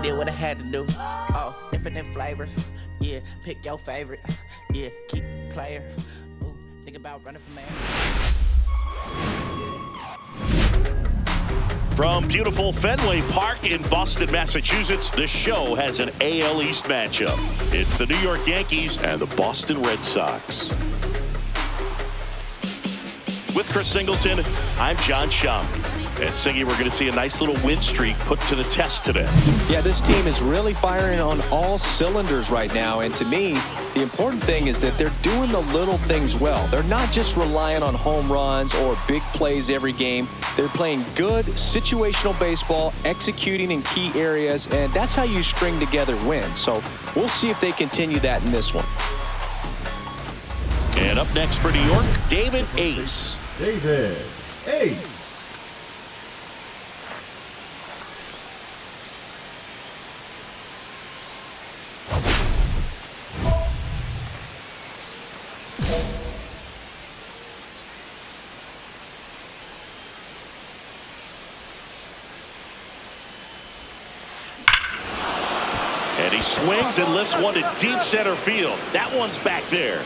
did what I had to do. Oh, infinite flavors. Yeah, pick your favorite. Yeah, keep player. Ooh, think about running for man. From beautiful Fenway Park in Boston, Massachusetts, the show has an AL East matchup. It's the New York Yankees and the Boston Red Sox. With Chris Singleton, I'm John Shambi. And Singy, we're going to see a nice little win streak put to the test today. Yeah, this team is really firing on all cylinders right now. And to me, the important thing is that they're doing the little things well. They're not just relying on home runs or big plays every game. They're playing good situational baseball, executing in key areas, and that's how you string together wins. So we'll see if they continue that in this one. And up next for New York, David Ace. David Ace. And he swings and lifts one to deep center field. That one's back there.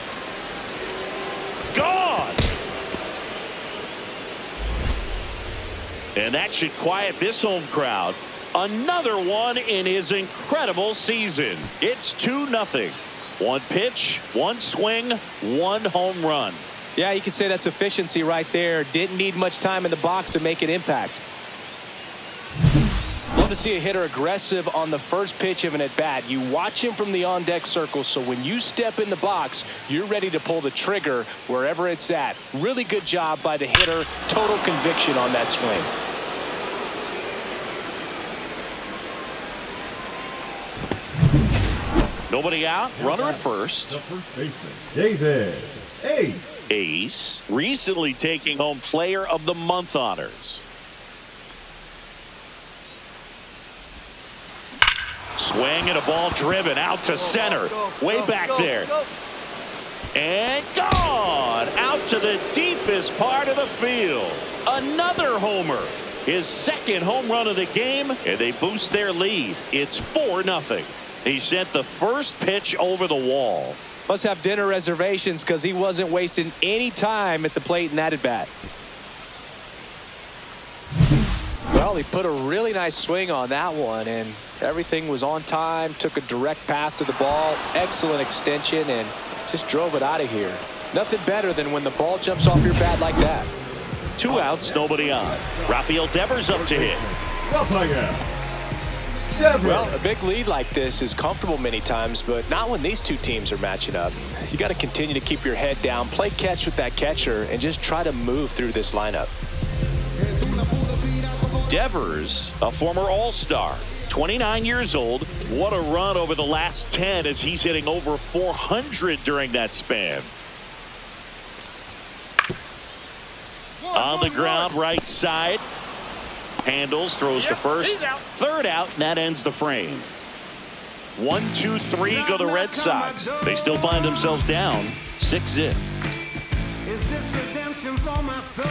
Gone! And that should quiet this home crowd. Another one in his incredible season. It's 2-0. One pitch, one swing, one home run. Yeah, you can say that's efficiency right there. Didn't need much time in the box to make an impact. Love to see a hitter aggressive on the first pitch of an at-bat. You watch him from the on-deck circle, so when you step in the box, you're ready to pull the trigger wherever it's at. Really good job by the hitter. Total conviction on that swing. Nobody out. Runner at first. The first baseman, David Ace. Ace recently taking home Player of the Month honors. Swing and a ball driven out to center. Way back there. And gone out to the deepest part of the field. Another homer. His second home run of the game, and they boost their lead. It's 4-0. He sent the first pitch over the wall. Must have dinner reservations because he wasn't wasting any time at the plate in that at bat. Well, he put a really nice swing on that one, and everything was on time. Took a direct path to the ball. Excellent extension, and just drove it out of here. Nothing better than when the ball jumps off your bat like that. 2 outs, nobody on. Rafael Devers up to hit. Well, a big lead like this is comfortable many times, but not when these two teams are matching up. You got to continue to keep your head down, play catch with that catcher, and just try to move through this lineup. Devers, a former All-Star, 29 years old. What a run over the last 10 as he's hitting over 400 during that span. On the ground, right side. Handles, throws to first. Third out, and that ends the frame. 1, 2, 3 go the Red Sox. They still find themselves down 6-0. Is this redemption for my soul?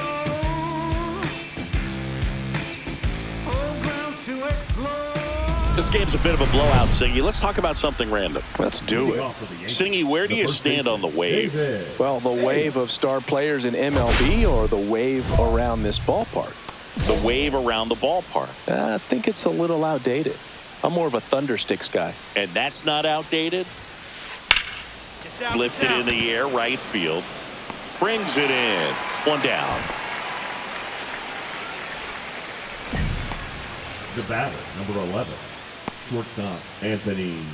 Oh, ground to explode. This game's a bit of a blowout, Singy. Let's talk about something random. Let's do it. Singy, where do you stand on the wave? Well, the wave of star players in MLB or the wave around this ballpark? The wave around the ballpark. I think it's a little outdated. I'm more of a Thundersticks guy. And that's not outdated? Lifted in the air, right field. Brings it in. One down. The batter, number 11, shortstop Anthony.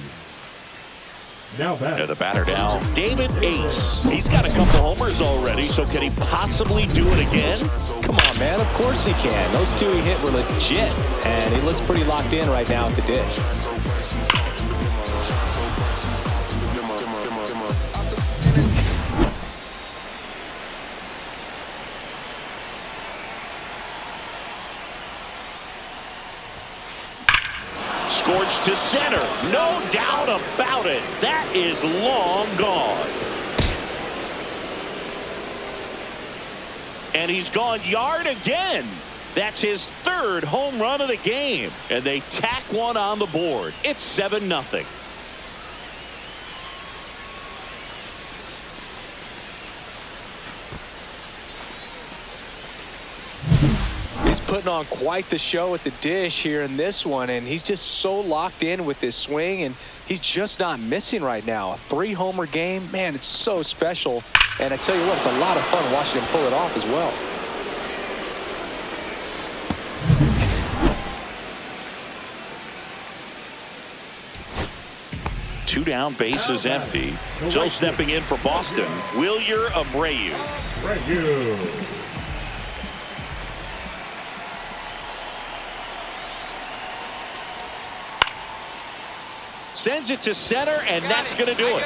Now batter. Yeah, the batter now, David Ace. He's got a couple homers already, so can he possibly do it again? Come on, man. Of course he can. Those two he hit were legit, and he looks pretty locked in right now at the dish. Scorched to center. No doubt about it. That is long gone. And he's gone yard again. That's his third home run of the game, and they tack one on the board. It's 7-0. He's putting on quite the show at the dish here in this one, and he's just so locked in with this swing, and he's just not missing right now. A 3-homer game, man, it's so special. And I tell you what, it's a lot of fun watching him pull it off as well. Two down, base is empty. So stepping in for Boston, Wilyer Abreu. Abreu. Sends it to center, and that's going to do it.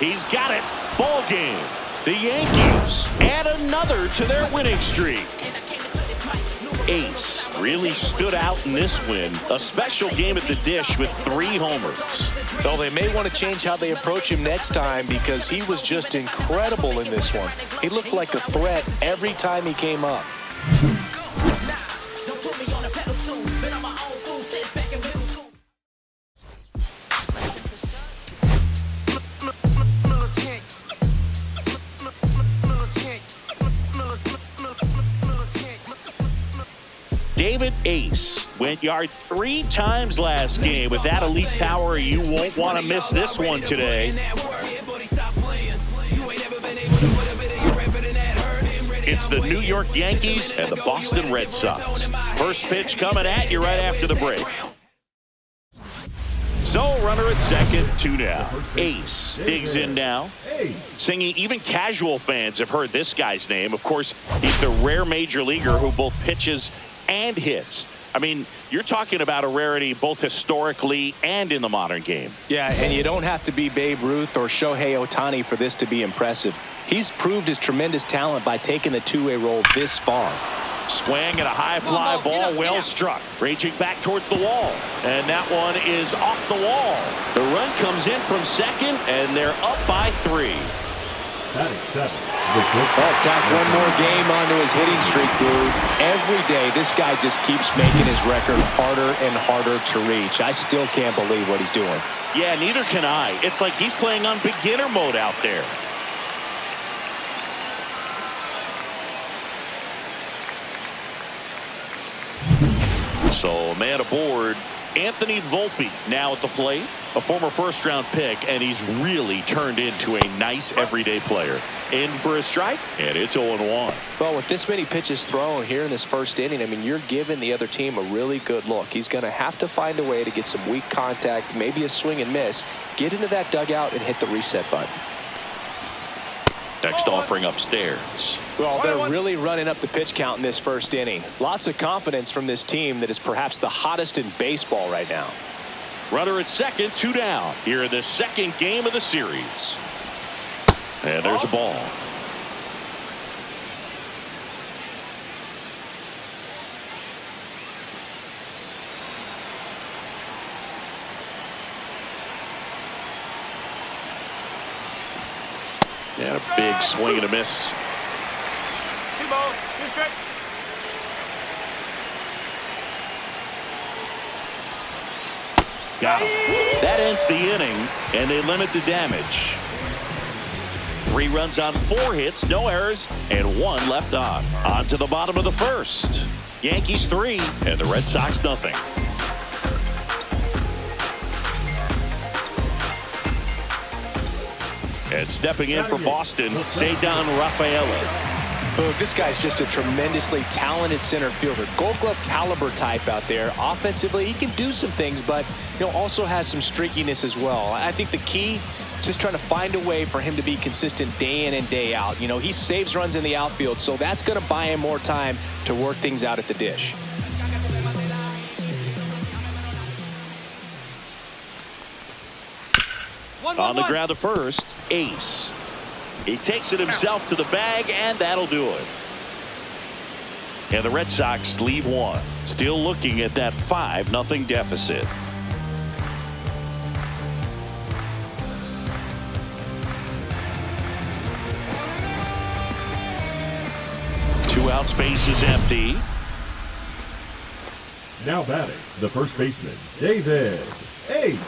He's got it. Ball game. The Yankees add another to their winning streak. Ace really stood out in this win. A special game at the dish with 3 homers. Well, they may want to change how they approach him next time because he was just incredible in this one. He looked like a threat every time he came up. David Ace went yard 3 times last game. With that elite power, you won't want to miss this one today. It's the New York Yankees and the Boston Red Sox. First pitch coming at you right after the break. So, runner at second, 2 down. Ace digs in now. Singing, even casual fans have heard this guy's name. Of course, he's the rare major leaguer who both pitches and hits. I mean, you're talking about a rarity both historically and in the modern game. Yeah, and you don't have to be Babe Ruth or Shohei Ohtani for this to be impressive. He's proved his tremendous talent by taking the two-way role this far. Swing and a high fly ball, well struck. Raging back towards the wall. And that one is off the wall. The run comes in from second, and they're up by 3. That is 7. Well, tack one more game onto his hitting streak, dude. Every day, this guy just keeps making his record harder and harder to reach. I still can't believe what he's doing. Yeah, neither can I. It's like he's playing on beginner mode out there. So, man aboard, Anthony Volpe now at the plate. A former first-round pick, and he's really turned into a nice everyday player. In for a strike, and it's 0-1. Well, with this many pitches thrown here in this first inning, I mean, you're giving the other team a really good look. He's going to have to find a way to get some weak contact, maybe a swing and miss, get into that dugout and hit the reset button. Next offering upstairs. Well, they're really running up the pitch count in this first inning. Lots of confidence from this team that is perhaps the hottest in baseball right now. Runner at second, 2 down. Here in the second game of the series. And there's a ball. And a big swing and a miss. Got him. That ends the inning, and they limit the damage. 3 runs on 4 hits, no errors, and 1 left on. On to the bottom of the first. Yankees 3, and the Red Sox nothing. And stepping in for Boston, Ceddanne Rafaela. Oh, this guy's just a tremendously talented center fielder. Gold Glove caliber type out there. Offensively, he can do some things, but also has some streakiness as well. I think the key is just trying to find a way for him to be consistent day in and day out. He saves runs in the outfield, so that's going to buy him more time to work things out at the dish. On the ground to first, Ace. He takes it himself to the bag, and that'll do it. And the Red Sox leave 1. Still looking at that 5-0 deficit. Two out, space is empty. Now batting, the first baseman, David Ace.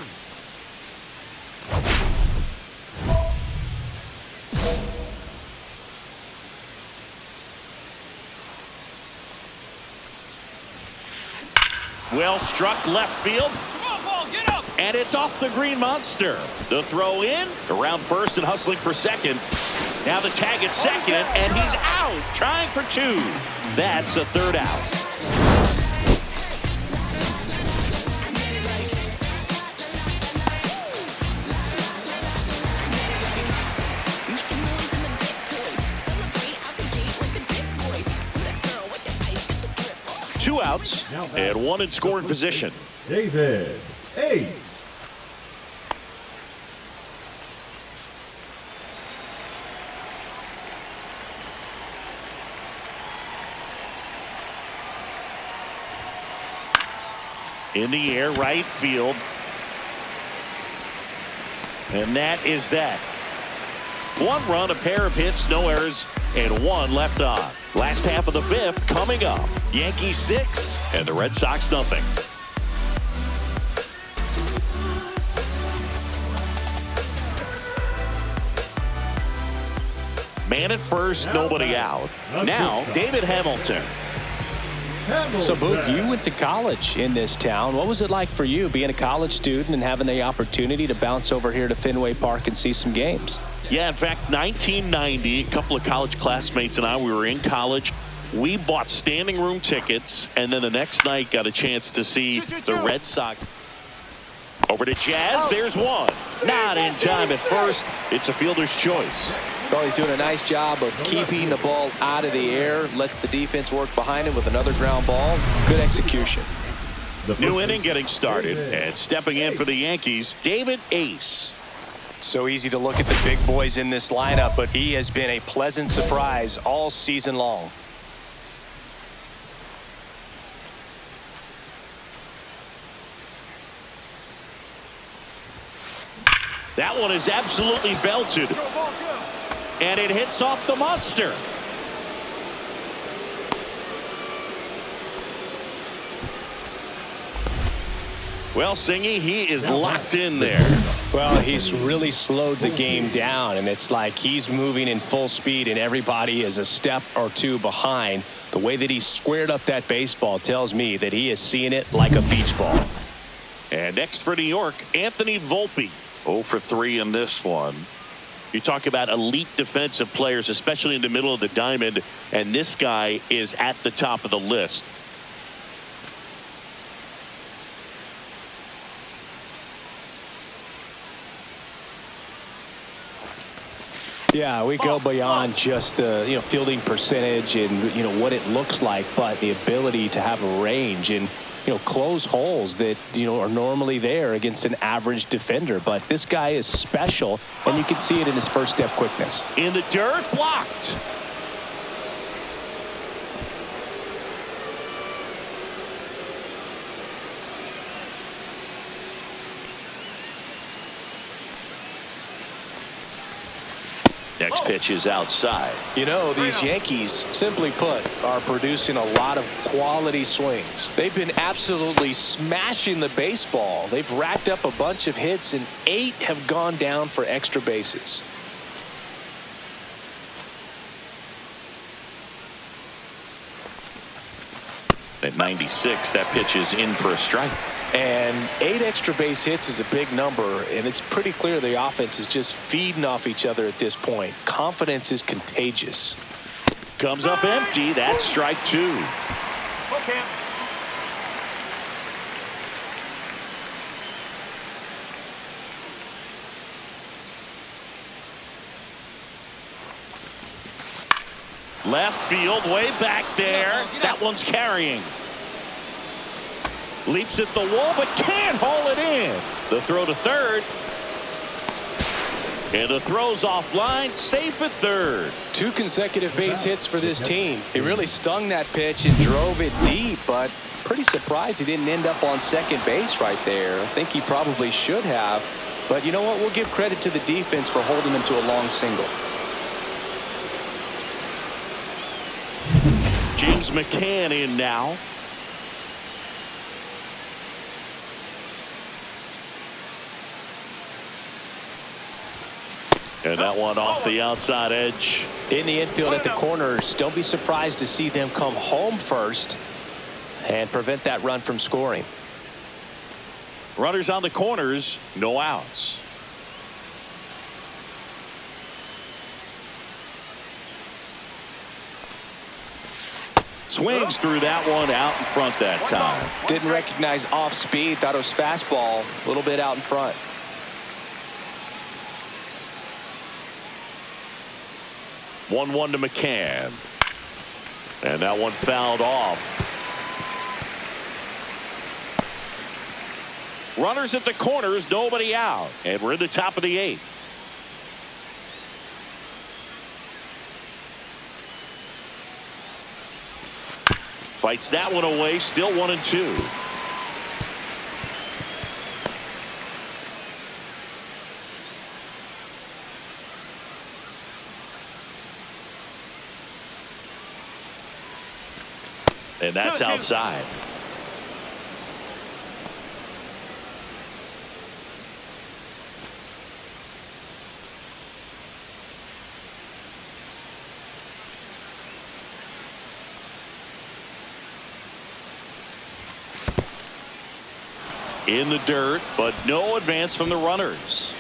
Well struck left field. Come on, ball, get up. And it's off the green monster. The throw in, around first and hustling for second. Now the tag at second, and he's out, trying for two. That's the third out. Two outs and one in scoring position. David Ace. In the air, right field. And that is that. One run, a pair of hits, no errors, and one left on. Last half of the fifth coming up. Yankees 6 and the Red Sox nothing. Man at first, nobody out. Now, David Hamilton. So, Boog, you went to college in this town. What was it like for you being a college student and having the opportunity to bounce over here to Fenway Park and see some games? Yeah, in fact, 1990, a couple of college classmates and I, we were in college. We bought standing room tickets, and then the next night got a chance to see the Red Sox. Over to Jazz. There's one. Not in time at first. It's a fielder's choice. Well, he's doing a nice job of keeping the ball out of the air, lets the defense work behind him with another ground ball. Good execution. New inning getting started, and stepping in for the Yankees, David Ace. So easy to look at the big boys in this lineup, but he has been a pleasant surprise all season long. That one is absolutely belted. And it hits off the monster. Well, Singy, he is locked in there. Well, he's really slowed the game down, and it's like he's moving in full speed, and everybody is a step or two behind. The way that he squared up that baseball tells me that he is seeing it like a beach ball. And next for New York, Anthony Volpe. 0 for 3 in this one. You talk about elite defensive players, especially in the middle of the diamond, and this guy is at the top of the list. Yeah, we go beyond just the fielding percentage and what it looks like, but the ability to have a range and close holes that are normally there against an average defender. But this guy is special, and you can see it in his first step quickness. In the dirt, blocked. Next pitch is outside. These Yankees, simply put, are producing a lot of quality swings. They've been absolutely smashing the baseball. They've racked up a bunch of hits, and 8 have gone down for extra bases. At 96, that pitch is in for a strike. And 8 extra base hits is a big number, and it's pretty clear the offense is just feeding off each other at this point. Confidence is contagious. Comes up empty. That's strike 2. Okay. Left field, way back there. That one's carrying. Leaps at the wall, but can't haul it in. The throw to third. And the throw's offline, safe at third. 2 consecutive base hits for this team. He really stung that pitch and drove it deep, but pretty surprised he didn't end up on second base right there. I think he probably should have. But you know what? We'll give credit to the defense for holding him to a long single. James McCann in now. And that one off the outside edge. In the infield at the corners, don't be surprised to see them come home first and prevent that run from scoring. Runners on the corners, no outs. Swings through that one out in front that time. Didn't recognize off speed, thought it was fastball, a little bit out in front. One to McCann. And that one fouled off. Runners at the corners, nobody out. And we're in the top of the 8th. Fights that one away, still 1-2. And that's outside. In the dirt, but no advance from the runners.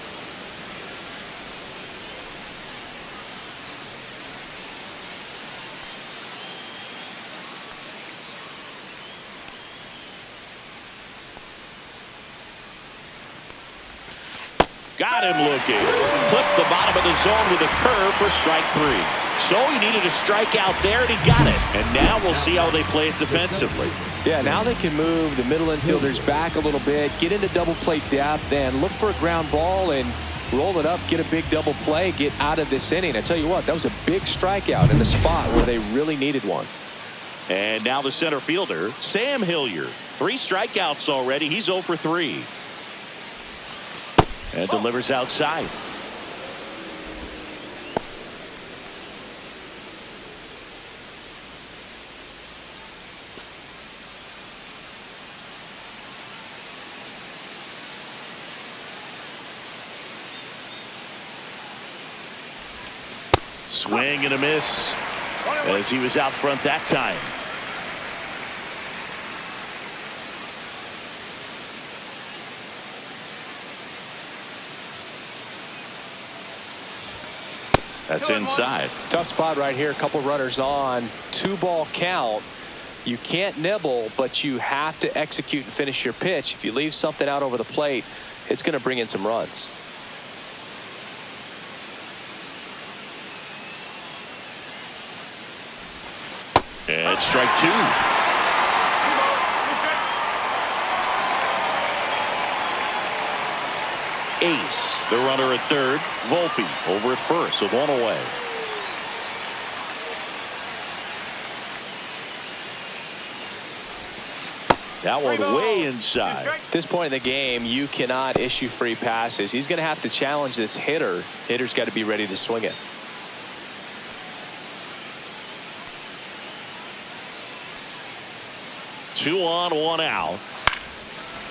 Got him looking. Clipped the bottom of the zone with a curve for strike 3. So he needed a strikeout there, and he got it. And now we'll see how they play it defensively. Yeah, now they can move the middle infielders back a little bit, get into double play depth, and look for a ground ball and roll it up, get a big double play, get out of this inning. I tell you what, that was a big strikeout in the spot where they really needed one. And now the center fielder, Sam Hilliard. 3 strikeouts already. He's 0 for 3. And delivers outside. Swing and a miss as he was out front that time. That's inside. Tough spot right here. A couple runners on. 2-ball count. You can't nibble, but you have to execute and finish your pitch. If you leave something out over the plate, it's going to bring in some runs. And strike 2. Ace, the runner at third. Volpe over at first with 1 away. That one way inside. At this point in the game, you cannot issue free passes. He's going to have to challenge this hitter. Hitter's got to be ready to swing it. Two on, 1 out.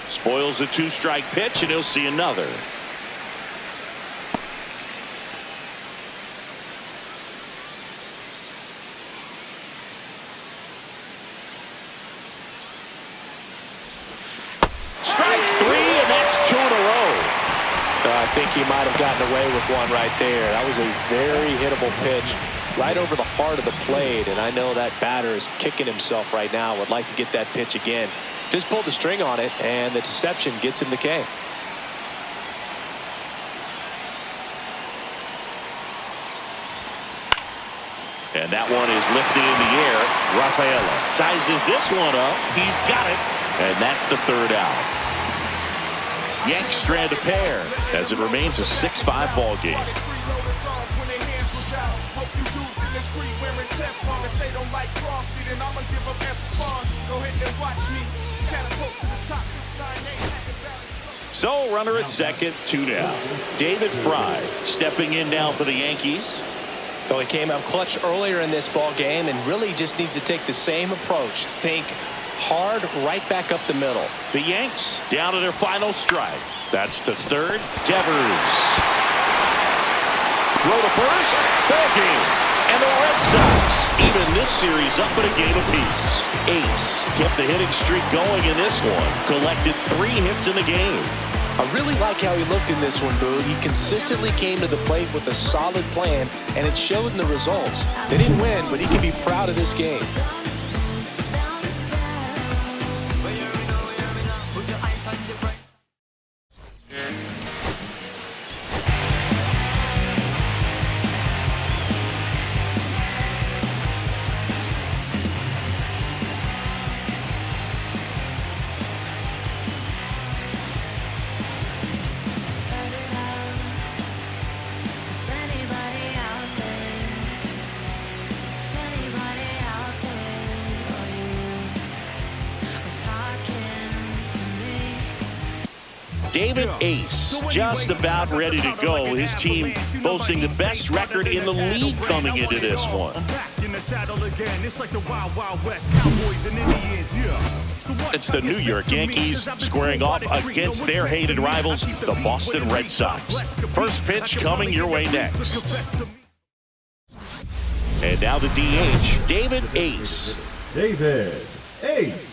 Spoils the 2-strike pitch, and he'll see another. Strike 3, and that's 2 in a row. I think he might have gotten away with one right there. That was a very hittable pitch right over the heart of the plate, and I know that batter is kicking himself right now. Would like to get that pitch again. Just pulled the string on it, and the deception gets him the K. And that one is lifted in the air. Rafaela sizes this one up. He's got it, and that's the 3rd out. Yanks strand a pair as it remains a 6-5 ball game. So runner at second, 2 down. David Fry stepping in now for the Yankees. So he came out clutch earlier in this ball game and really just needs to take the same approach. Think hard right back up the middle. The Yanks down to their final strike. That's the 3rd. Devers. throw to first. Ball game. And the Red Sox, even this series up at a game apiece. Ace kept the hitting streak going in this one. Collected 3 hits in the game. I really like how he looked in this one, Boo. He consistently came to the plate with a solid plan, and it showed in the results. They didn't win, but he can be proud of this game. David Ace just about ready to go. His team boasting the best record in the league coming into this one. It's the New York Yankees squaring off against their hated rivals, the Boston Red Sox. First pitch coming your way next. And now the DH, David Ace. David Ace.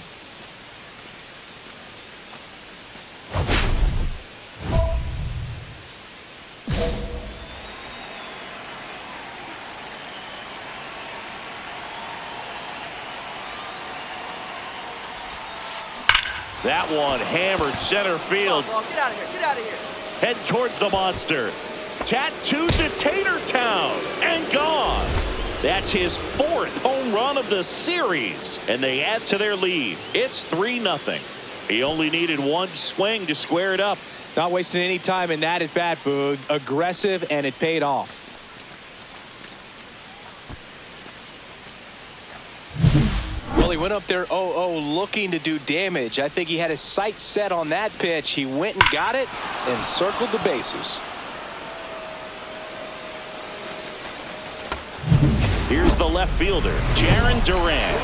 That one hammered center field. Ball. Get out of here. Get out of here. Head towards the monster. Tattooed to Tater Town and gone. That's his 4th home run of the series, and they add to their lead. It's 3-0. He only needed 1 swing to square it up. Not wasting any time in that at bat, Boog. Aggressive, and it paid off. Well, he went up there 0-0 looking to do damage. I think he had his sights set on that pitch. He went and got it and circled the bases. Here's the left fielder, Jarren Duran.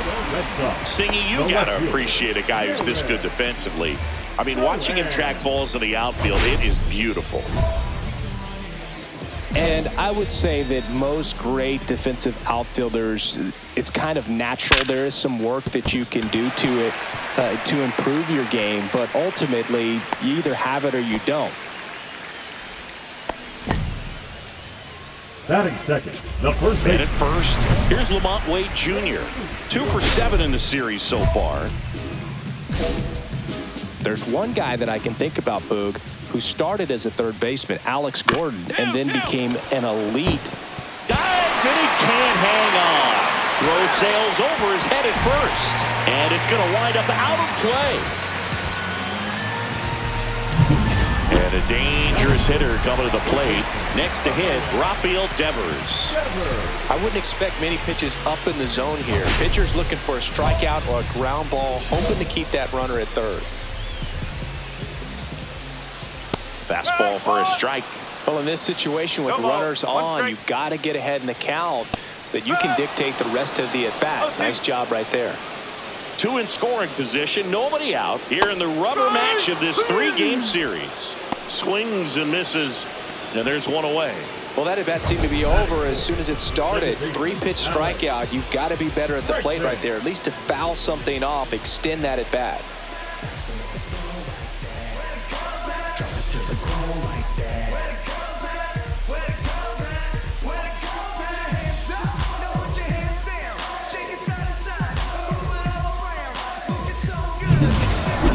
Singy, you gotta appreciate a guy who's this good defensively. I mean, watching him track balls in the outfield, it is beautiful. And I would say that most great defensive outfielders, it's kind of natural. There is some work that you can do to it to improve your game, but ultimately you either have it or you don't. Batting second, the first And base. at first, here's Lamont Wade Jr. 2 for 7 in the series so far. There's one guy that I can think about, Boog, who started as a third baseman, Alex Gordon, and then became an elite. Dives, and he can't hang on. Throw sails over his head at first, and it's going to wind up out of play. And a dangerous hitter coming to the plate. Next to hit, Rafael Devers. I wouldn't expect many pitches up in the zone here. Pitcher's looking for a strikeout or a ground ball, hoping to keep that runner at third. Fastball for a strike. Well, in this situation with runners on, you've got to get ahead in the count so that you can dictate the rest of the at-bat. Nice job right there. 2 in scoring position, nobody out here in the rubber match of this 3-game series. Swings and misses, and there's one away. Well, that at-bat seemed to be over as soon as it started. 3-pitch strikeout. You've got to be better at the plate right there, at least to foul something off, extend that at-bat.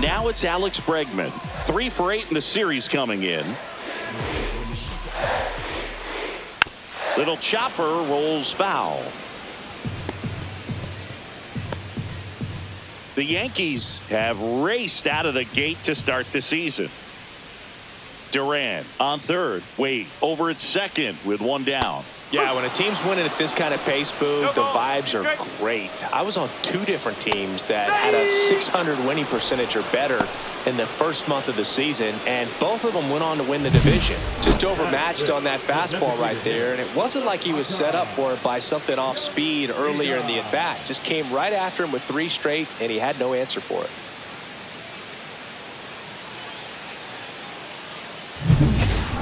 Now it's Alex Bregman. 3 for 8 in the series coming in. Little chopper rolls foul. The Yankees have raced out of the gate to start the season. Duran on third. Wade over at second with 1 down. Yeah, when a team's winning at this kind of pace, Boo, the vibes are great. I was on 2 different teams that had a 600 winning percentage or better in the first month of the season, and both of them went on to win the division. Just overmatched on that fastball right there, and it wasn't like he was set up for it by something off speed earlier in the at-bat. Just came right after him with 3 straight, and he had no answer for it.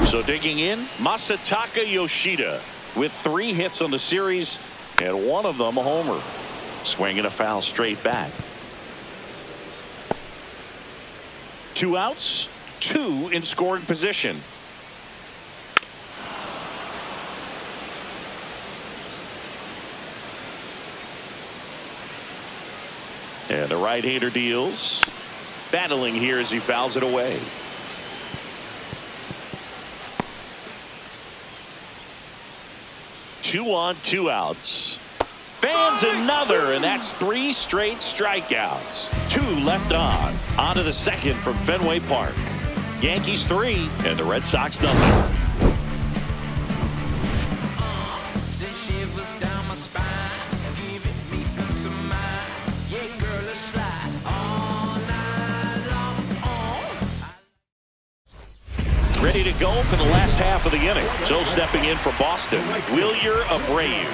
So digging in, Masataka Yoshida with 3 hits on the series and one of them a homer. Swinging a foul straight back. 2 outs, 2 in scoring position. And the right-hander deals. Battling here as he fouls it away. Two on, 2 outs. Fans another, and that's 3 straight strikeouts. 2 left on. On to the second from Fenway Park. Yankees 3 and the Red Sox nothing. Ready to go for the last half of the inning. So stepping in for Boston, Wilyer Abreu.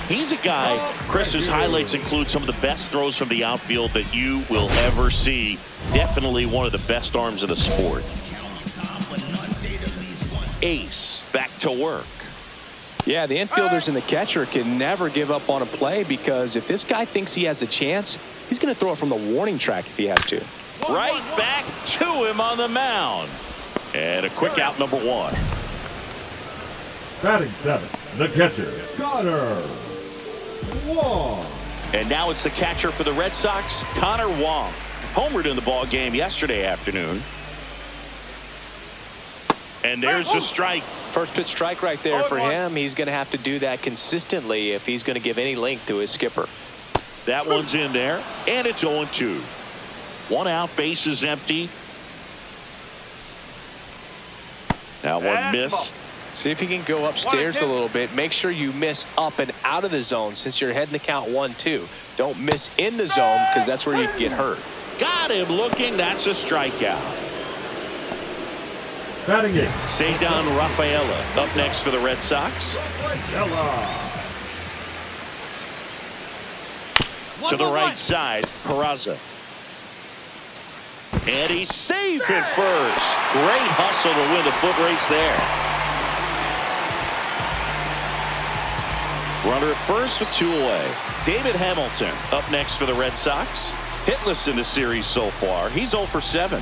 He's a guy, Chris, whose highlights include some of the best throws from the outfield that you will ever see. Definitely one of the best arms in the sport. Ace back to work. Yeah, the infielders and the catcher can never give up on a play, because if this guy thinks he has a chance, he's going to throw it from the warning track if he has to. Right back to him on the mound. And a quick out, number 1. Batting 7, the catcher, Connor Wong. And now it's the catcher for the Red Sox, Connor Wong. Homered in the ball game yesterday afternoon. And there's the strike. First pitch strike right there for him. He's going to have to do that consistently if he's going to give any length to his skipper. That one's in there, and it's 0-2. 1 out, base is empty. That one missed. See if he can go upstairs a little bit. Make sure you miss up and out of the zone since you're heading the count 1-2. Don't miss in the zone, because that's where you can get hurt. Got him looking. That's a strikeout. Batting 8, Cedar Rafaela up next for the Red Sox. To the right side, Peraza. And he's safe at first. Great hustle to win the foot race there. Runner at first with 2 away. David Hamilton up next for the Red Sox. Hitless in the series so far. He's 0 for 7.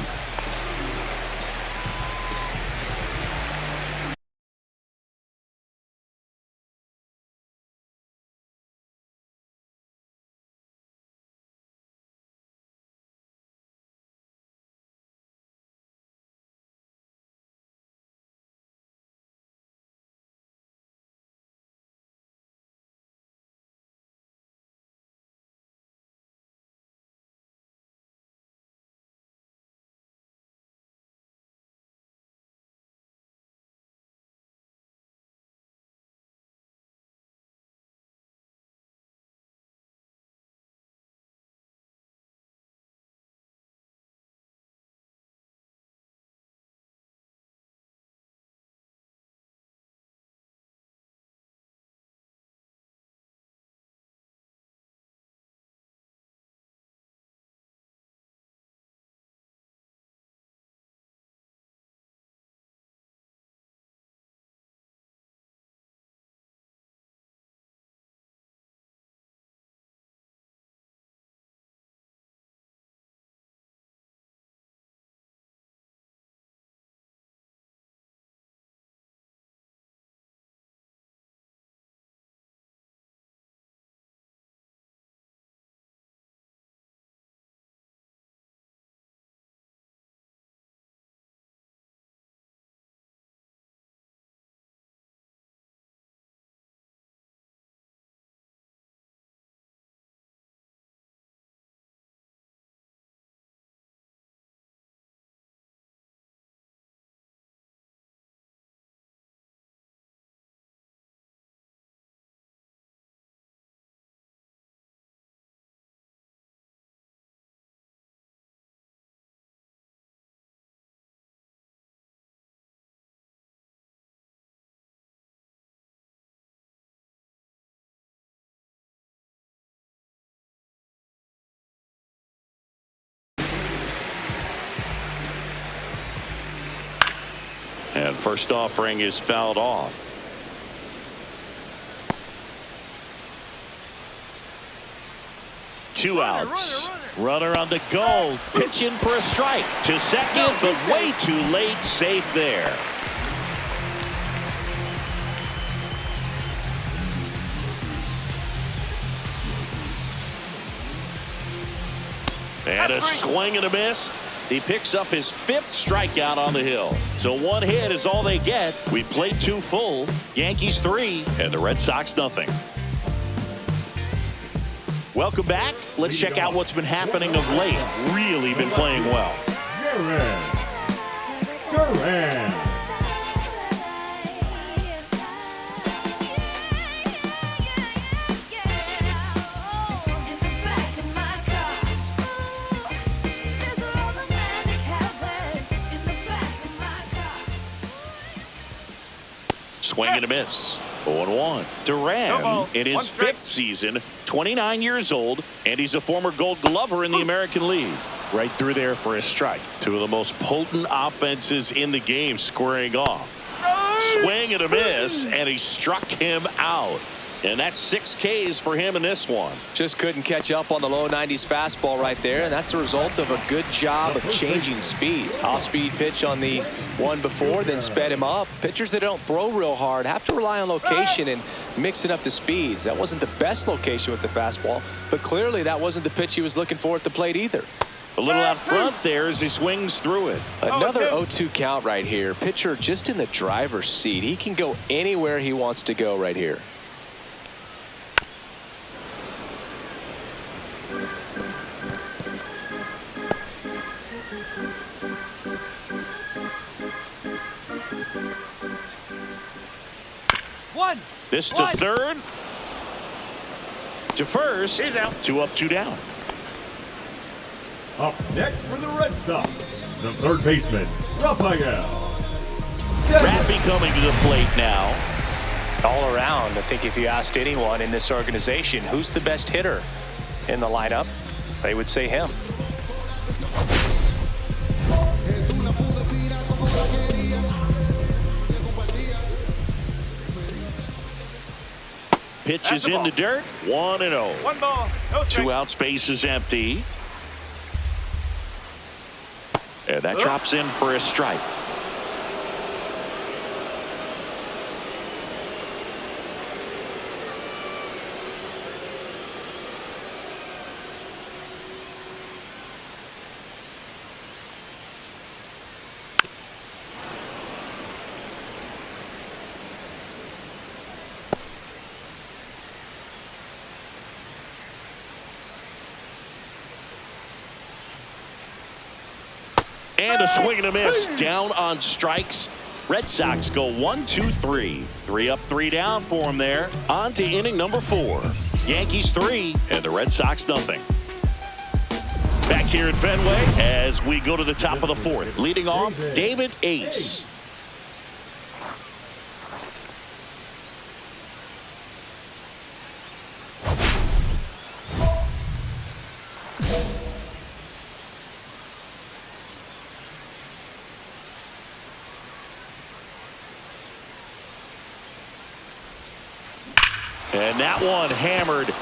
And first offering is fouled off. Two outs. Runner on the go. Pitching for a strike to second, but way too late. Safe there. And a swing and a miss. He picks up his 5th strikeout on the hill. So 1 hit is all they get. We played 2 full. Yankees 3 and the Red Sox nothing. Welcome back. Let's check out what's been happening of late. Really been playing well. Duran. Swing and a miss. 0-1. Duran in his 5th season, 29 years old, and he's a former Gold Glover in the American League. Right through there for a strike. 2 of the most potent offenses in the game squaring off. Swing and a miss, and he struck him out. And that's 6 Ks for him in this one. Just couldn't catch up on the low 90s fastball right there, and that's a result of a good job of changing speeds. Off-speed pitch on the one before, then sped him up. Pitchers that don't throw real hard have to rely on location and mixing up the speeds. That wasn't the best location with the fastball, but clearly that wasn't the pitch he was looking for at the plate either. A little out front there as he swings through it. Another 0-2 count right here. Pitcher just in the driver's seat. He can go anywhere he wants to go right here. This to third. To first. 2 up, 2 down. Up next for the Red Sox, the third baseman, Rafael. Raffy coming to the plate now. All around, I think if you asked anyone in this organization who's the best hitter in the lineup, they would say him. Pitch is in the dirt. 1-0. 1 ball. No 2 outs, base is empty. And that drops in for a strike. And a swing and a miss. Down on strikes. Red Sox go 1-2-3. 3 up, 3 down for him there. On to inning number 4. Yankees 3 and the Red Sox nothing. Back here at Fenway as we go to the top of the 4th. Leading off, David Ace. And that one hammered. Get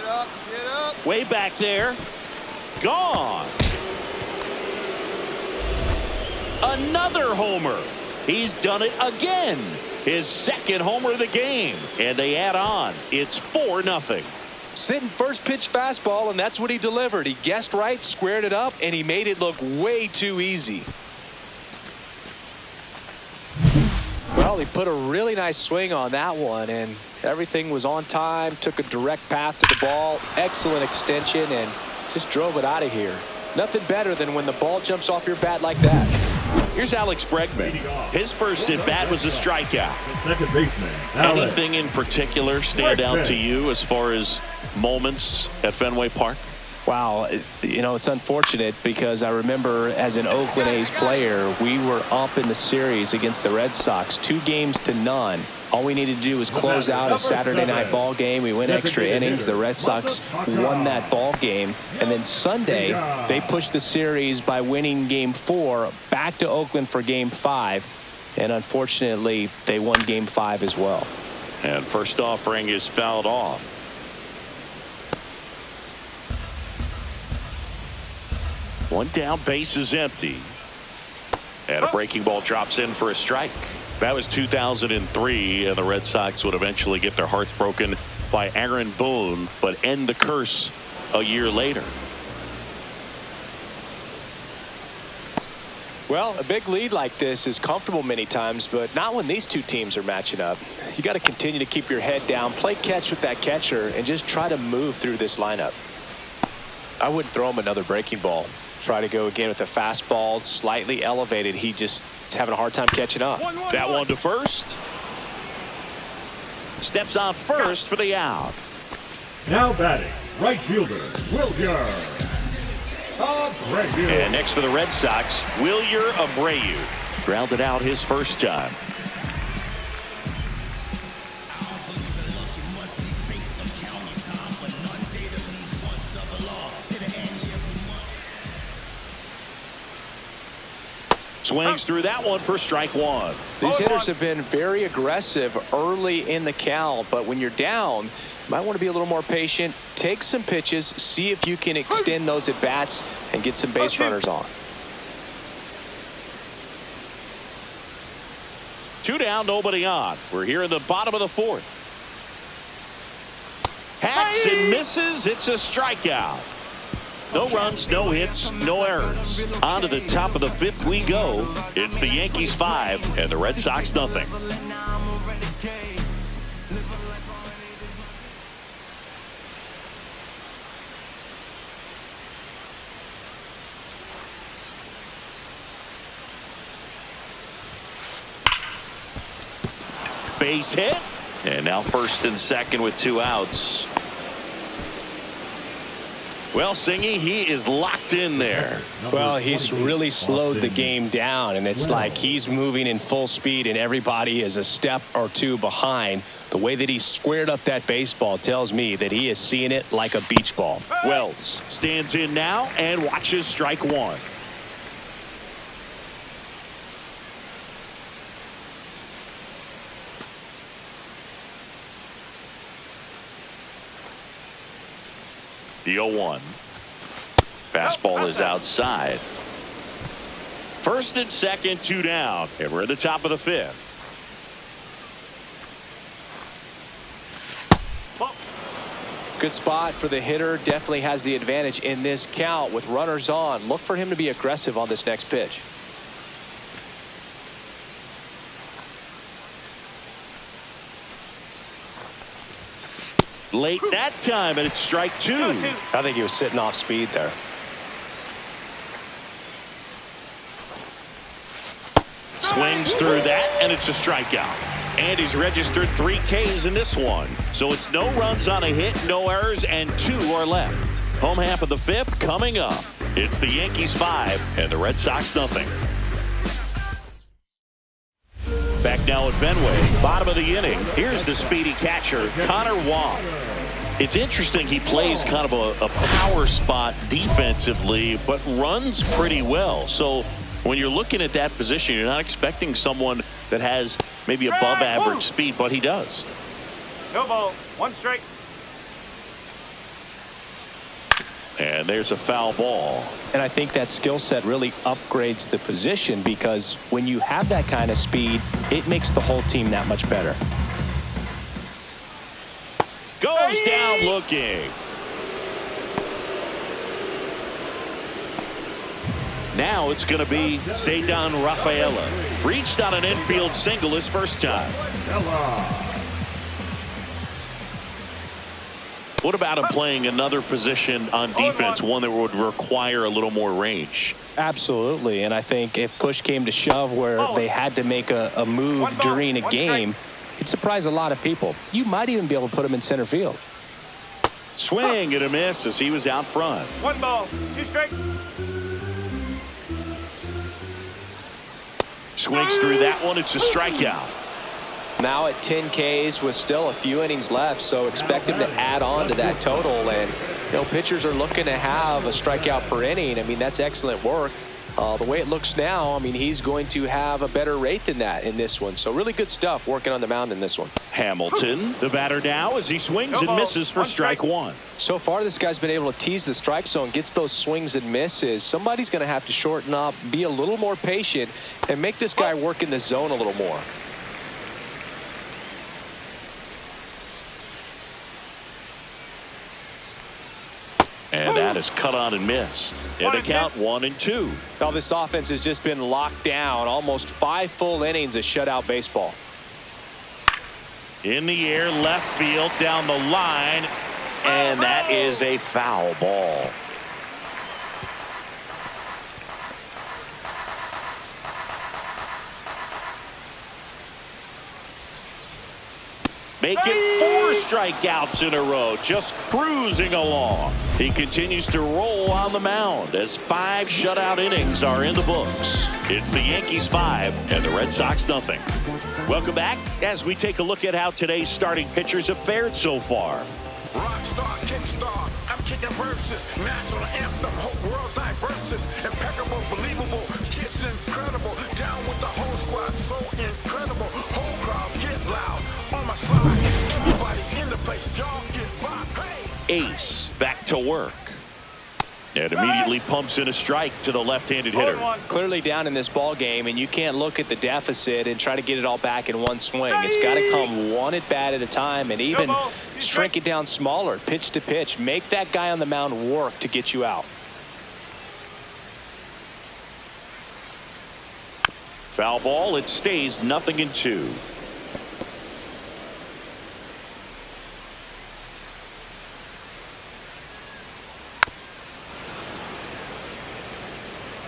up, get up. Way back there. Gone. Another homer. He's done it again. His 2nd homer of the game. And they add on. It's 4-0. Sitting first pitch fastball, and that's what he delivered. He guessed right, squared it up, and he made it look way too easy. Well, he put a really nice swing on that one, and everything was on time, took a direct path to the ball, excellent extension, and just drove it out of here. Nothing better than when the ball jumps off your bat like that. Here's Alex Bregman. His first at bat was a strikeout. Second baseman, Alex. Anything in particular stand out to you as far as moments at Fenway Park? Wow, you know, it's unfortunate because I remember as an Oakland A's player, we were up in the series against the Red Sox, 2-0. All we needed to do was close out a Saturday night ball game. We went extra innings. The Red Sox won that ball game. And then Sunday, they pushed the series by winning Game 4 back to Oakland for Game 5. and unfortunately, they won Game 5 as well. And first offering is fouled off. One down, base is empty. And a breaking ball drops in for a strike. That was 2003, and the Red Sox would eventually get their hearts broken by Aaron Boone, but end the curse a year later. Well, a big lead like this is comfortable many times, but not when these two teams are matching up. You got to continue to keep your head down, play catch with that catcher, and just try to move through this lineup. I wouldn't throw him another breaking ball. Try to go again with the fastball, slightly elevated. He just is having a hard time catching up. That one to first. Steps on first for the out. Now batting, right fielder, Wilyer. And next for the Red Sox, Wilyer Abreu. Grounded out his first time. Swings through that one for strike one. These hitters have been very aggressive early in the count, but when you're down, you might want to be a little more patient. Take some pitches, see if you can extend those at bats and get some base runners on. 2 down, nobody on. We're here in the bottom of the fourth. Hacks and misses. It's a strikeout. No runs, no hits, no errors. On to the top of the fifth we go. It's the Yankees 5 and the Red Sox nothing. Base hit. And now first and second with 2 outs. Well, Singy, he is locked in there. Well, he's really slowed the game down, and it's like he's moving in full speed and everybody is a step or two behind. The way that he squared up that baseball tells me that he is seeing it like a beach ball. Wells stands in now and watches strike one. The 0-1. Fastball is outside. First and second, 2 down. And we're at the top of the fifth. Good spot for the hitter. Definitely has the advantage in this count with runners on. Look for him to be aggressive on this next pitch. Late that time, and it's strike 2. I think he was sitting off speed there. Swings through that, and it's a strikeout. And he's registered 3 Ks in this one. So it's no runs on a hit, no errors, and 2 are left. Home half of the fifth coming up. It's the Yankees 5 and the Red Sox nothing. Back now at Fenway, bottom of the inning. Here's the speedy catcher, Connor Wong. It's interesting he plays kind of a power spot defensively, but runs pretty well. So when you're looking at that position, you're not expecting someone that has maybe above average speed, but he does. No ball, 1 strike. And there's a foul ball. And I think that skill set really upgrades the position because when you have that kind of speed, it makes the whole team that much better. Goes down looking. Now it's going to be Ceddanne Rafaela. Reached on an infield single his first time. What about him playing another position on defense, one that would require a little more range? Absolutely, and I think if push came to shove where they had to make a move during a game, it'd surprise a lot of people. You might even be able to put him in center field. Swing and a miss as he was out front. 1 ball, 2 strike. Swings through that one. It's a strikeout. Now at 10 Ks with still a few innings left, so expect him to add on to that total. And, you know, pitchers are looking to have a strikeout per inning. I mean, that's excellent work. The way it looks now, I mean, he's going to have a better rate than that in this one. So really good stuff working on the mound in this one. Hamilton, the batter now, as he swings and misses for strike one. So far, this guy's been able to tease the strike zone, gets those swings and misses. Somebody's going to have to shorten up, be a little more patient, and make this guy work in the zone a little more. And that is cut on and missed. And they count 1-2. Now this offense has just been locked down. Almost 5 full innings of shutout baseball. In the air, left field, down the line. And that is a foul ball. Making 4 strikeouts in a row, just cruising along. He continues to roll on the mound as 5 shutout innings are in the books. It's the Yankees 5 and the Red Sox nothing. Welcome back as we take a look at how today's starting pitchers have fared so far. Rockstar, kickstar, I'm kicking verses. National anthem, whole world diverses. Impeccable, believable, kids incredible. Down with the whole squad, so incredible. Whole crowd get loud on my side. Everybody in the place, y'all get by. Hey! Ace back to work. And immediately pumps in a strike to the left-handed hitter. Clearly down in this ball game, and you can't look at the deficit and try to get it all back in one swing. It's got to come one at bat at a time, and even shrink it down smaller, pitch to pitch. Make that guy on the mound work to get you out. Foul ball. It stays 0-2.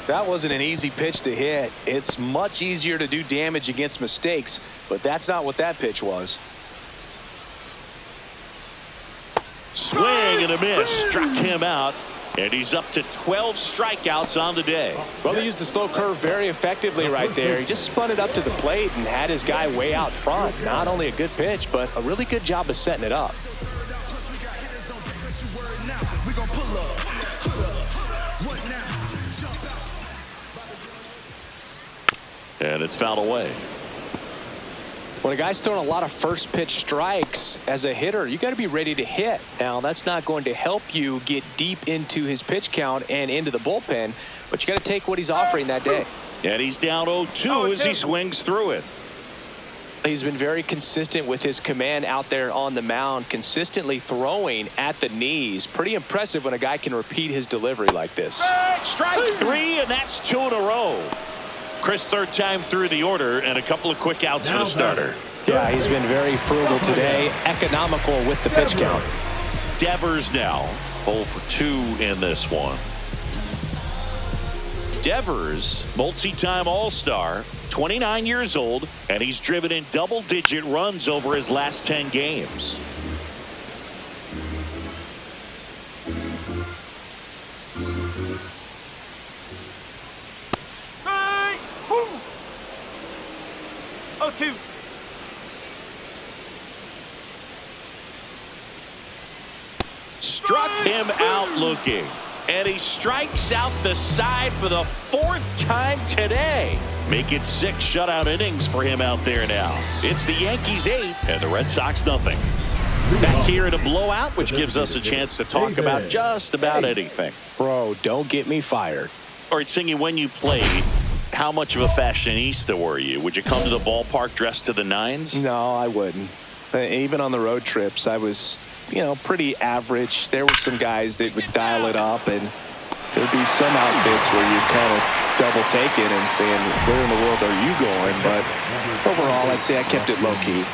That wasn't an easy pitch to hit. It's much easier to do damage against mistakes, but that's not what that pitch was. Swing and a miss. Struck him out. And he's up to 12 strikeouts on the day. Well, they used the slow curve very effectively right there. He just spun it up to the plate and had his guy way out front. Not only a good pitch, but a really good job of setting it up. And it's fouled away. When a guy's throwing a lot of first pitch strikes as a hitter, you got to be ready to hit. Now, that's not going to help you get deep into his pitch count and into the bullpen, but you got to take what he's offering that day. And he's down 0-2 as he swings through it. He's been very consistent with his command out there on the mound, consistently throwing at the knees. Pretty impressive when a guy can repeat his delivery like this. Strike 3, and that's 2 in a row. Chris, third time through the order, and a couple of quick outs for the starter. Yeah, he's been very frugal today, economical with the pitch count. Devers now 0 for 2 in this one. Devers, multi-time All-Star, 29 years old, and he's driven in double-digit runs over his last 10 games. Struck him out looking, and he strikes out the side for the 4th time today. Make it 6 shutout innings for him out there now. It's the Yankees 8 and the Red Sox nothing. Back here in a blowout, which gives us a chance to talk about just about anything. Bro, don't get me fired. All right, Singy, when you played, how much of a fashionista were you? Would you come to the ballpark dressed to the nines? No, I wouldn't. Even on the road trips, I was, pretty average. There were some guys that would dial it up, and there'd be some outfits where you kind of double take it and saying, where in the world are you going? But overall, I'd say I kept it low key.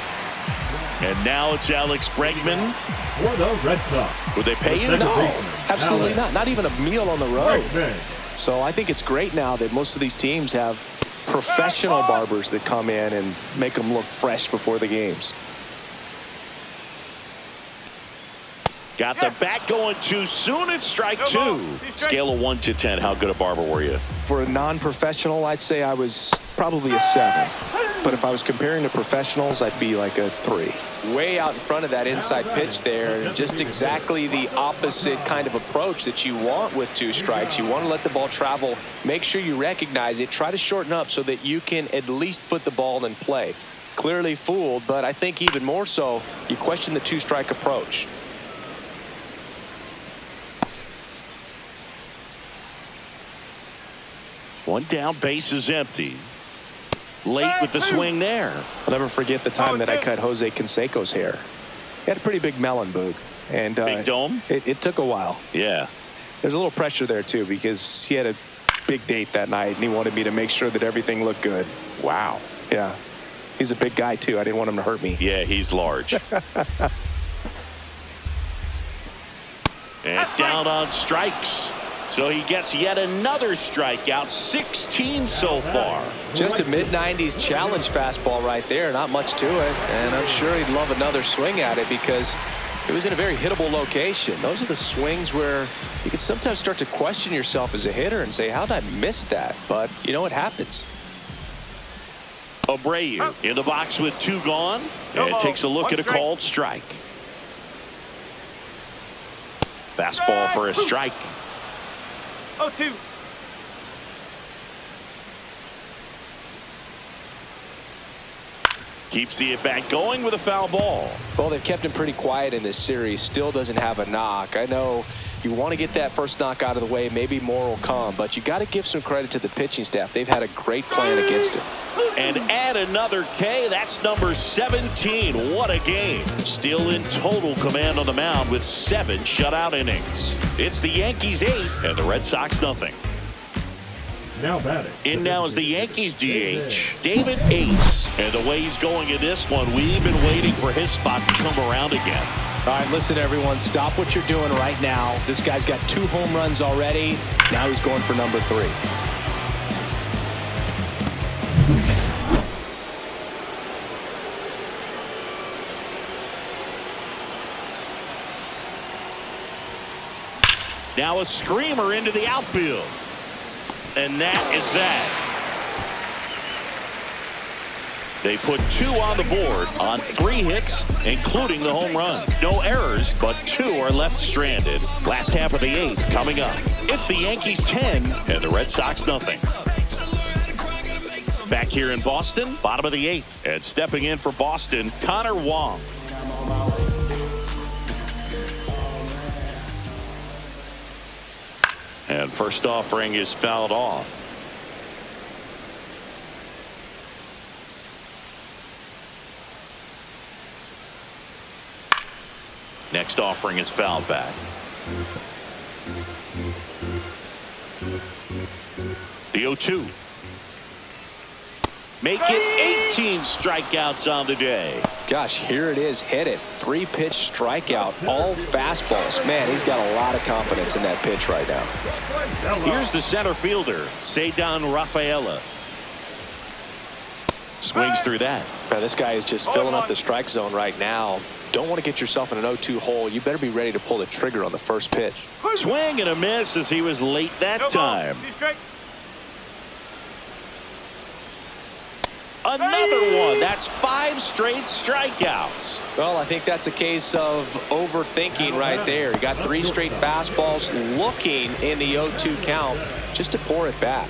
And now it's Alex Bregman. For the Red Sox. Would they pay you? No, absolutely not. Not even a meal on the road. So I think it's great now that most of these teams have professional barbers that come in and make them look fresh before the games. Got the bat going too soon. It's strike 2. Scale of 1 to 10. How good a barber were you? For a non-professional, I'd say I was probably a 7. but if I was comparing to professionals, I'd be like a 3. Way out in front of that inside pitch there, and just exactly the opposite kind of approach that you want with 2 strikes. You want to let the ball travel, make sure you recognize it, try to shorten up so that you can at least put the ball in play. Clearly fooled, but I think even more so, you question the 2-strike approach. One down, base is empty. Late with the swing there. I'll never forget the time that I cut Jose Canseco's hair. He had a pretty big melon, Boog. And big dome? It took a while. Yeah. There's a little pressure there, too, because he had a big date that night, and he wanted me to make sure that everything looked good. Wow. Yeah. He's a big guy, too. I didn't want him to hurt me. Yeah, he's large. And down on strikes. So he gets yet another strikeout, 16 so far. Just a mid-90s challenge fastball right there. Not much to it. And I'm sure he'd love another swing at it because it was in a very hittable location. Those are the swings where you can sometimes start to question yourself as a hitter and say, how did I miss that? But, you know, it happens. Abreu in the box with 2 gone. And takes a look at a called strike. Fastball for a strike. 0-2. Keeps the at-bat going with a foul ball. Well, they've kept him pretty quiet in this series. Still doesn't have a knock. I know you want to get that first knock out of the way. Maybe more will come, but you got to give some credit to the pitching staff. They've had a great plan against him. And add another K. That's number 17. What a game. Still in total command on the mound with 7 shutout innings. It's the Yankees 8 and the Red Sox nothing. Now batting. In now is the Yankees DH, David Ace. And the way he's going in this one, we've been waiting for his spot to come around again. All right, listen, everyone. Stop what you're doing right now. This guy's got 2 home runs already. Now he's going for number 3. Now a screamer into the outfield. And that is that. They put 2 on the board on 3 hits, including the home run. No errors, but 2 are left stranded. Last half of the 8th coming up. It's the Yankees 10 and the Red Sox nothing. Back here in Boston, bottom of the 8th. And stepping in for Boston, Connor Wong. And first offering is fouled off. Next offering is fouled back. The 0-2. Make it 18 strikeouts on the day. Gosh, here it is. Hit it. 3-pitch strikeout. All fastballs. Man, he's got a lot of confidence in that pitch right now. Here's the center fielder, Ceddanne Rafaela. Swings through that. Now, this guy is just filling up the strike zone right now. Don't want to get yourself in an 0-2 hole. You better be ready to pull the trigger on the first pitch. Swing and a miss as he was late that time. Another one. That's 5 straight strikeouts. Well, I think that's a case of overthinking right there. You got 3 straight fastballs looking in the 0-2 count just to pour it back.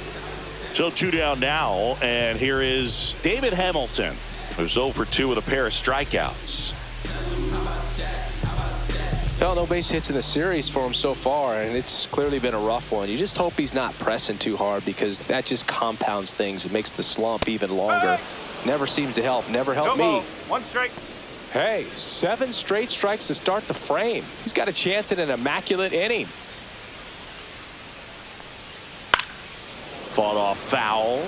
So 2 down now, and here is David Hamilton, who's 0 for 2 with a pair of strikeouts. Well, no base hits in the series for him so far, and it's clearly been a rough one. You just hope he's not pressing too hard because that just compounds things. It makes the slump even longer. Never seems to help. Never helped me. 1 strike. Hey, 7 straight strikes to start the frame. He's got a chance at an immaculate inning. Fought off foul.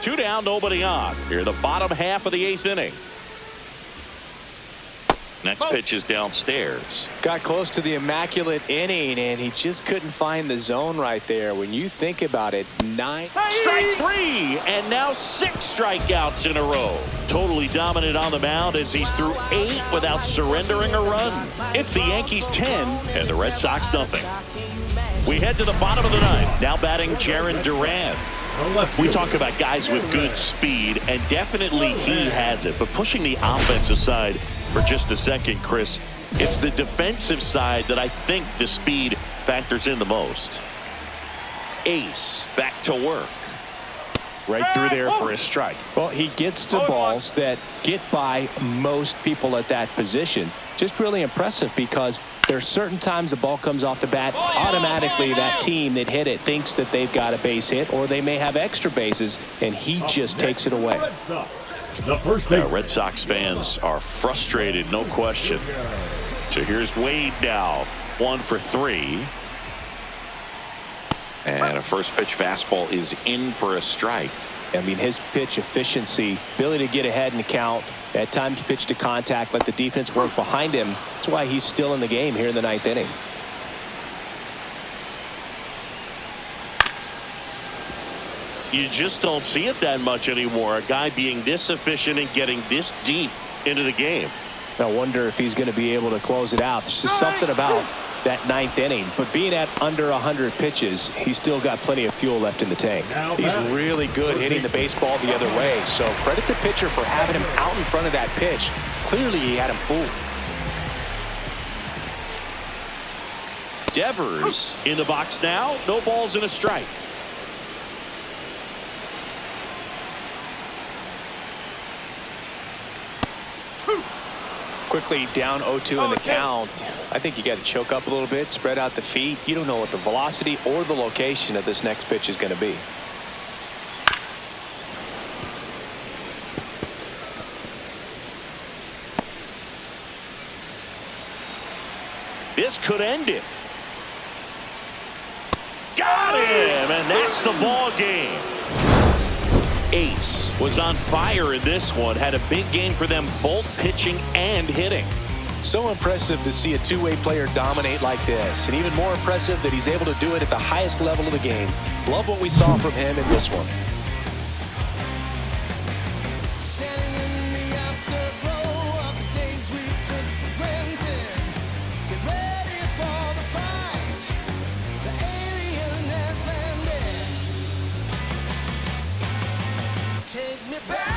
2 down, nobody on. Here, the bottom half of the 8th inning. Next pitch is downstairs. Got close to the immaculate inning, and he just couldn't find the zone right there. When you think about it, 9. Strike 3, and now 6 strikeouts in a row. Totally dominant on the mound as he's through 8 without surrendering a run. It's the Yankees 10 and the Red Sox nothing. We head to the bottom of the ninth. Now batting Jaron Duran. We talk about guys with good speed, and definitely he has it. But pushing the offense aside for just a second, Chris, it's the defensive side that I think the speed factors in the most. Ace back to work. Right through there for a strike. Well, he gets to balls that get by most people at that position. Just really impressive because there's certain times the ball comes off the bat, automatically that team that hit it thinks that they've got a base hit, or they may have extra bases, and he just takes it away. The first base. Red Sox fans are frustrated, no question. So here's Wade now, 1 for 3. And a first pitch fastball is in for a strike. I mean, his pitch efficiency, ability to get ahead in the count, at times pitch to contact, let the defense work behind him. That's why he's still in the game here in the 9th inning. You just don't see it that much anymore. A guy being this efficient and getting this deep into the game. I wonder if he's going to be able to close it out. There's just something about that 9th inning, but being at under 100 pitches, he's still got plenty of fuel left in the tank. He's really good hitting the baseball the other way, so credit the pitcher for having him out in front of that pitch. Clearly he had him fooled. Devers in the box now. No balls and a strike. Quickly down 0-2 in the count. I think you got to choke up a little bit, spread out the feet. You don't know what the velocity or the location of this next pitch is going to be. This could end it. Got him, and that's the ball game. Ace was on fire in this one. Had a big game for them, both pitching and hitting. So impressive to see a two-way player dominate like this, and even more impressive that he's able to do it at the highest level of the game. Love what we saw from him in this one. Take me back.